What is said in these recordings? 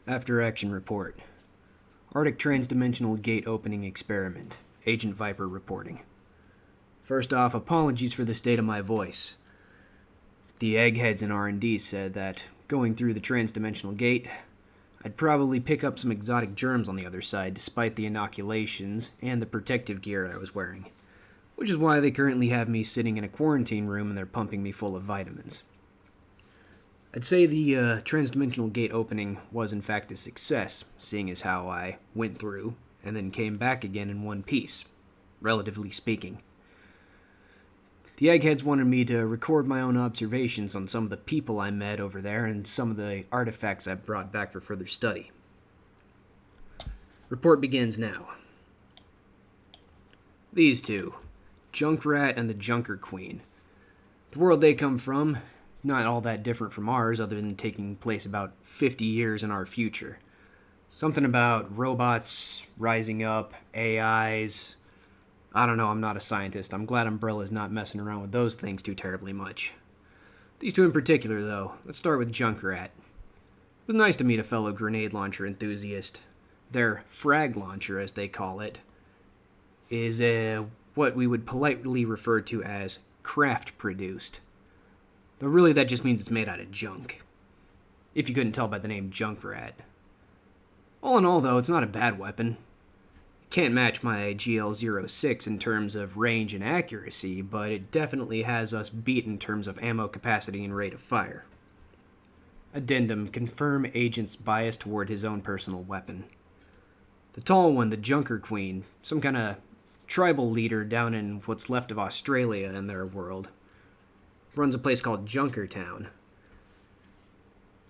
After Action Report. Arctic Transdimensional Gate Opening Experiment. Agent Viper reporting. First off, apologies for the state of my voice. The eggheads in R&D said that going through the transdimensional gate, I'd probably pick up some exotic germs on the other side despite the inoculations and the protective gear I was wearing, which is why they currently have me sitting in a quarantine room and they're pumping me full of vitamins. I'd say the transdimensional gate opening was in fact a success, seeing as how I went through and then came back again in one piece, relatively speaking. The eggheads wanted me to record my own observations on some of the people I met over there and some of the artifacts I brought back for further study. Report begins now. These two, Junkrat and the Junker Queen. The world they come from is not all that different from ours, other than taking place about 50 years in our future. Something about robots rising up, AIs. I don't know, I'm not a scientist. I'm glad Umbrella's not messing around with those things too terribly much. These two in particular, though. Let's start with Junkrat. It was nice to meet a fellow grenade launcher enthusiast. Their frag launcher, as they call it, is what we would politely refer to as craft-produced. Though really that just means it's made out of junk. If you couldn't tell by the name Junkrat. All in all, though, it's not a bad weapon. It can't match my GL06 in terms of range and accuracy, but it definitely has us beat in terms of ammo capacity and rate of fire. Addendum: confirm agent's bias toward his own personal weapon. The tall one, the Junker Queen, some kind of tribal leader down in what's left of Australia in their world. Runs a place called Junkertown.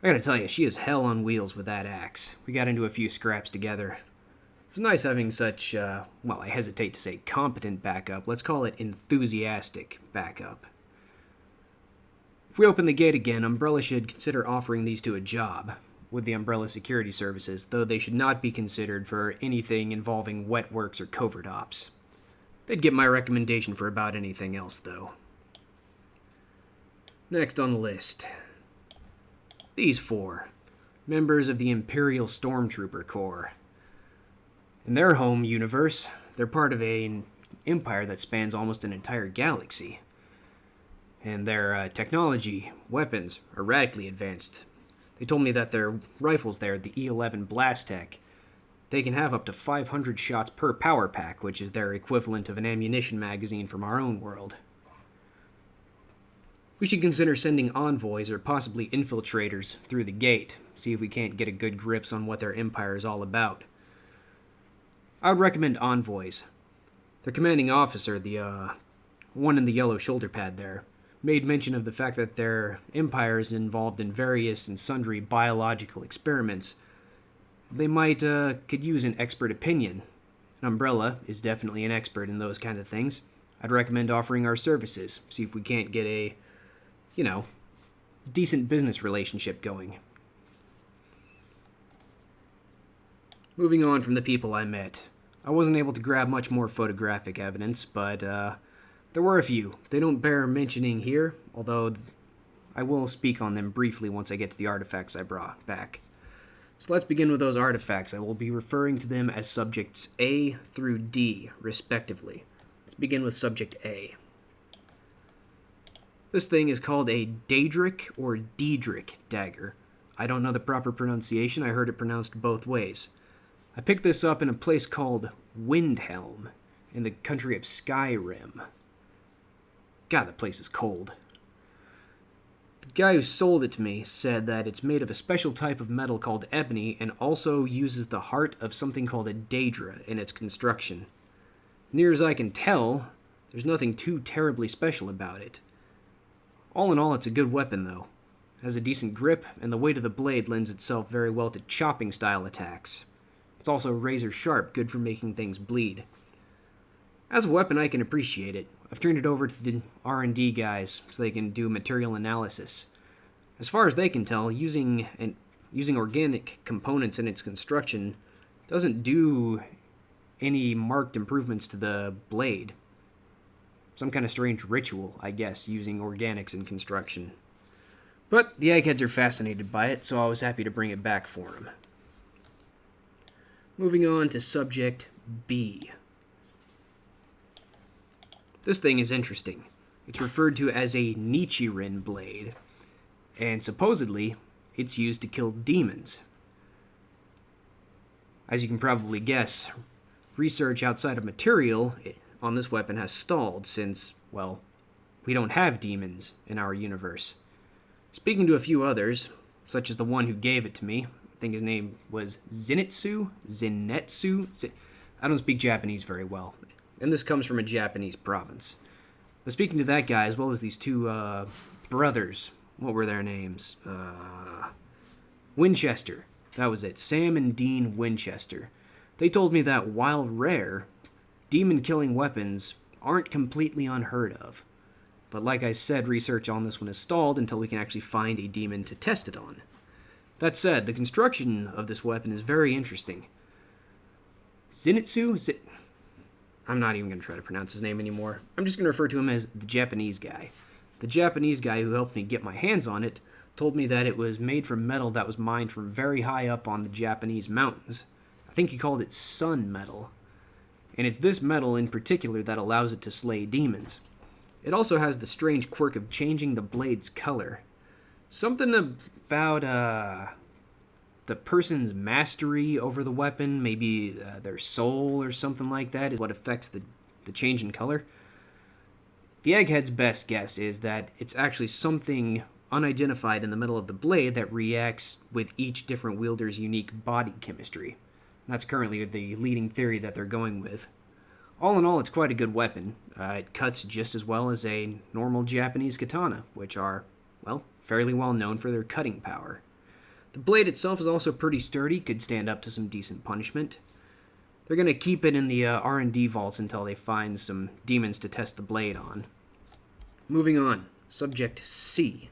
I gotta tell you, she is hell on wheels with that axe. We got into a few scraps together. It was nice having such, well, I hesitate to say competent backup. Let's call it enthusiastic backup. If we open the gate again, Umbrella should consider offering these two a job with the Umbrella Security Services, though they should not be considered for anything involving wet works or covert ops. They'd get my recommendation for about anything else, though. Next on the list. These four. Members of the Imperial Stormtrooper Corps. In their home universe, they're part of an empire that spans almost an entire galaxy. And their technology, weapons, are radically advanced. They told me that their rifles there, the E11 Blastech, they can have up to 500 shots per power pack, which is their equivalent of an ammunition magazine from our own world. We should consider sending envoys or possibly infiltrators through the gate, see if we can't get a good grips on what their empire is all about. I would recommend envoys. Their commanding officer, the one in the yellow shoulder pad there, made mention of the fact that their empire is involved in various and sundry biological experiments. They might could use an expert opinion. An Umbrella is definitely an expert in those kind of things. I'd recommend offering our services, see if we can't get a decent business relationship going. Moving on from the people I met. I wasn't able to grab much more photographic evidence, but there were a few. They don't bear mentioning here, although I will speak on them briefly once I get to the artifacts I brought back. So let's begin with those artifacts. I will be referring to them as subjects A through D, respectively. Let's begin with subject A. This thing is called a Daedric or Daedric dagger. I don't know the proper pronunciation. I heard it pronounced both ways. I picked this up in a place called Windhelm in the country of Skyrim. God, that place is cold. The guy who sold it to me said that it's made of a special type of metal called ebony and also uses the heart of something called a daedra in its construction. Near as I can tell, there's nothing too terribly special about it. All in all, it's a good weapon, though. It has a decent grip, and the weight of the blade lends itself very well to chopping-style attacks. It's also razor sharp, good for making things bleed. As a weapon, I can appreciate it. I've turned it over to the R&D guys so they can do material analysis. As far as they can tell, using organic components in its construction doesn't do any marked improvements to the blade. Some kind of strange ritual, I guess, using organics in construction. But the eggheads are fascinated by it, so I was happy to bring it back for them. Moving on to subject B. This thing is interesting. It's referred to as a Nichiren blade, and supposedly it's used to kill demons. As you can probably guess, research outside of material on this weapon has stalled since, well, we don't have demons in our universe. Speaking to a few others, such as the one who gave it to me, I think his name was Zenitsu? I don't speak Japanese very well, and this comes from a Japanese province. But speaking to that guy, as well as these two brothers, what were their names? Winchester. That was it. Sam and Dean Winchester. They told me that while rare, demon-killing weapons aren't completely unheard of. But like I said, research on this one is stalled until we can actually find a demon to test it on. That said, the construction of this weapon is very interesting. Zenitsu? I'm not even going to try to pronounce his name anymore. I'm just going to refer to him as the Japanese guy. The Japanese guy who helped me get my hands on it told me that it was made from metal that was mined from very high up on the Japanese mountains. I think he called it sun metal. And it's this metal in particular that allows it to slay demons. It also has the strange quirk of changing the blade's color. Something about the person's mastery over the weapon, maybe their soul or something like that, is what affects the change in color. The Egghead's best guess is that it's actually something unidentified in the middle of the blade that reacts with each different wielder's unique body chemistry. And that's currently the leading theory that they're going with. All in all, it's quite a good weapon. It cuts just as well as a normal Japanese katana, which are, well, fairly well known for their cutting power. The blade itself is also pretty sturdy, could stand up to some decent punishment. They're going to keep it in the R&D vaults until they find some demons to test the blade on. Moving on, subject C.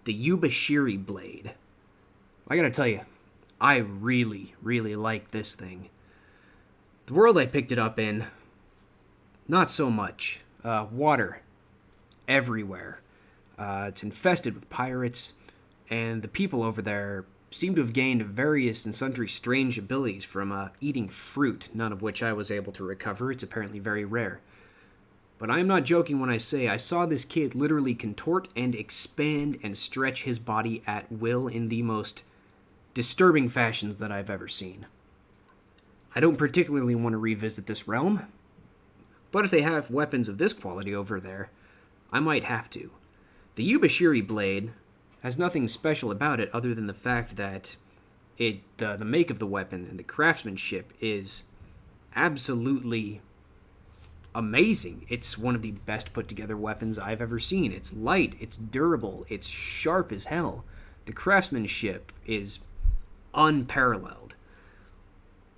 The Yubashiri blade. I gotta tell you, I really, really like this thing. The world I picked it up in, not so much. Water everywhere. It's infested with pirates, and the people over there seem to have gained various and sundry strange abilities from eating fruit, none of which I was able to recover. It's apparently very rare. But I am not joking when I say I saw this kid literally contort and expand and stretch his body at will in the most disturbing fashions that I've ever seen. I don't particularly want to revisit this realm, but if they have weapons of this quality over there, I might have to. The Yubashiri blade has nothing special about it other than the fact that the make of the weapon and the craftsmanship is absolutely amazing. It's one of the best put together weapons I've ever seen. It's light, it's durable, it's sharp as hell. The craftsmanship is unparalleled.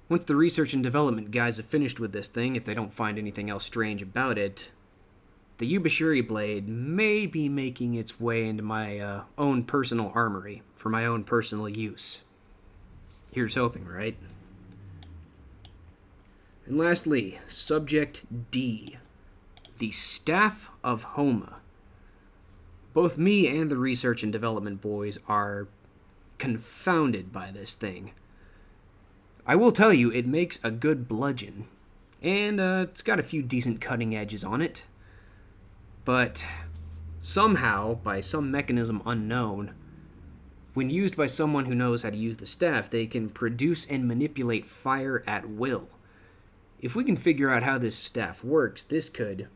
Once the research and development guys have finished with this thing, if they don't find anything else strange about it, the Yubashiri blade may be making its way into my own personal armory for my own personal use. Here's hoping, right? And lastly, subject D, the Staff of Homa. Both me and the research and development boys are confounded by this thing. I will tell you, it makes a good bludgeon, and it's got a few decent cutting edges on it. But somehow, by some mechanism unknown, when used by someone who knows how to use the staff, they can produce and manipulate fire at will. If we can figure out how this staff works, this could,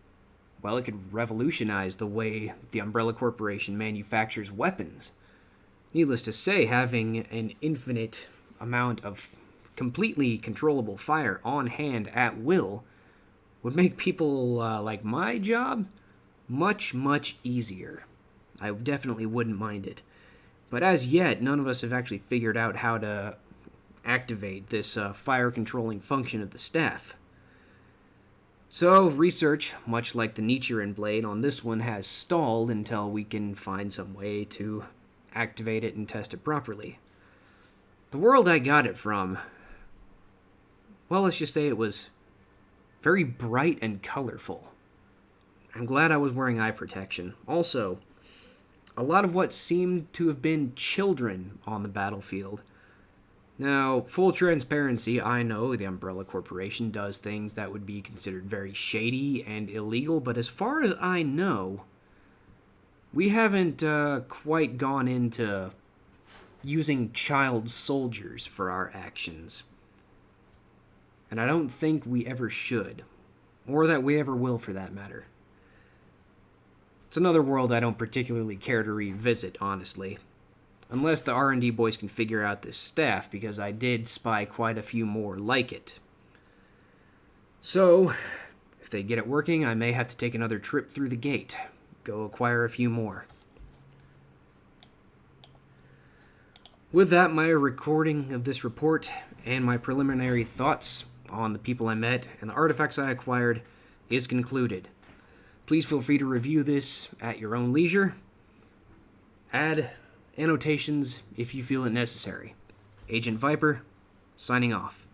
well, it could revolutionize the way the Umbrella Corporation manufactures weapons. Needless to say, having an infinite amount of completely controllable fire on hand at will would make people like my job much, much easier. I definitely wouldn't mind it. But as yet, none of us have actually figured out how to activate this fire-controlling function of the staff. So, research, much like the Nichiren blade on this one, has stalled until we can find some way to activate it and test it properly. The world I got it from, well, let's just say it was very bright and colorful. I'm glad I was wearing eye protection. Also, a lot of what seemed to have been children on the battlefield Now, full transparency, I know the Umbrella Corporation does things that would be considered very shady and illegal, but as far as I know, we haven't quite gone into using child soldiers for our actions. And I don't think we ever should, or that we ever will for that matter. It's another world I don't particularly care to revisit, honestly. Unless the R&D boys can figure out this staff, because I did spy quite a few more like it. So, if they get it working, I may have to take another trip through the gate. Go acquire a few more. With that, my recording of this report and my preliminary thoughts on the people I met and the artifacts I acquired is concluded. Please feel free to review this at your own leisure. Add annotations if you feel it necessary. Agent Viper, signing off.